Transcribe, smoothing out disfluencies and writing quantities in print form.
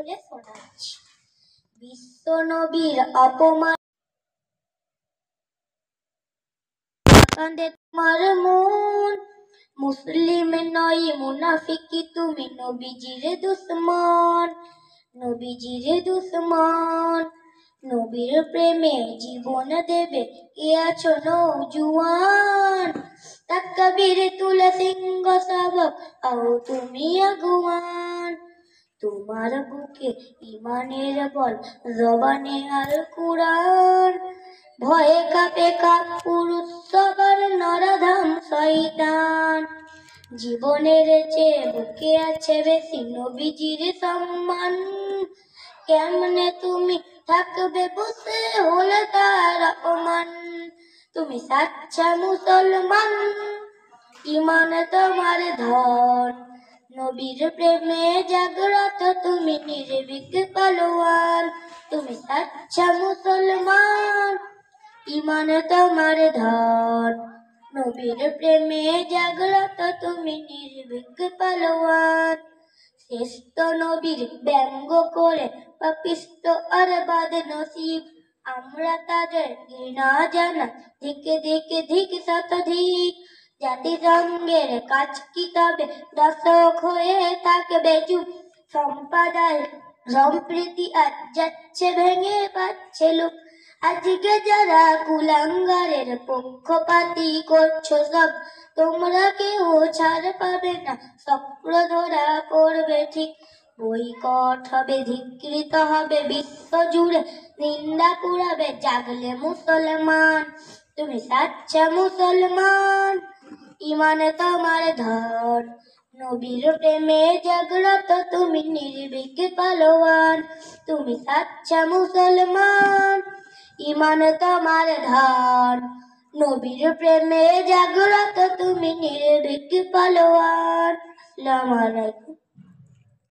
বলে শোনাচ্ছি। বিশ্ব নবীর অপমান কাঁদে তোমার মন, মুসলিম নয় মুনাফিকি তুমি নবীজির দুশ্মন, নবীজির দুশ্মন। নবীর প্রেমে জীবন দেবে কে আছো নৌজুয়ান, তাকবীর তুলে সিংহ শাবক আও তুমি আগুয়ান। তোমার বুকে ইমানের বল, জবানে আল কুরআন, ভয়ে কাঁপে কাপুরুষ সবার নরধাম শয়তান। জীবনের চেয়ে বুকে আছে বেশি নবীজির সম্মান, কেমনে তুমি থাকবে বসে হলে তার অপমান। তুমি সাচ্চা মুসলমান, ইমান তোমার ধন, নবীর প্রেমে জাগ্রত তুমি নির্ভীক পালোয়ান। তুমি সাচ্চা মুসলমান, ইমান তোমার ধন, নবীর প্রেমে জাগ্রত তুমি নির্ভীক পালোয়ান। শ্রেষ্ঠ নবীর ব্যঙ্গ করে পাপিষ্ট আর বাদ নসিব, আমরা তাদের ঘৃণা জানা ধিকে ধিকে ধিক শতধিক। জাতিসংঘের কাজ কিতাবে দর্শক হয়ে থাকবে চুপ, সম্প্রদায় সম্প্রীতি আজ যাচ্ছে ভেঙে পাচ্ছে লোক। আজকে যারা কুলাঙ্গারের পক্ষপাতী করছো সব, তোমরা কেউ ছাড় পাবে না, চক্র ধরা পড়বে ঠিক। বৈকট হবে, ধিকৃত হবে বিশ্ব জুড়ে, নিন্দা কুড়াবে জাগলে মুসলমান। তুমি সাচ্চা মুসলমান, ইমান তোমার ধন, নবীর প্রেমে জাগ্রত তুমি নির্ভীক পালোয়ান। তুমি সাচ্চা মুসলমান, ইমান তোমার ধন, নবীর প্রেমে জাগ্রত তুমি নির্ভীক পালোয়ান। আসসালামু আলাইকুম।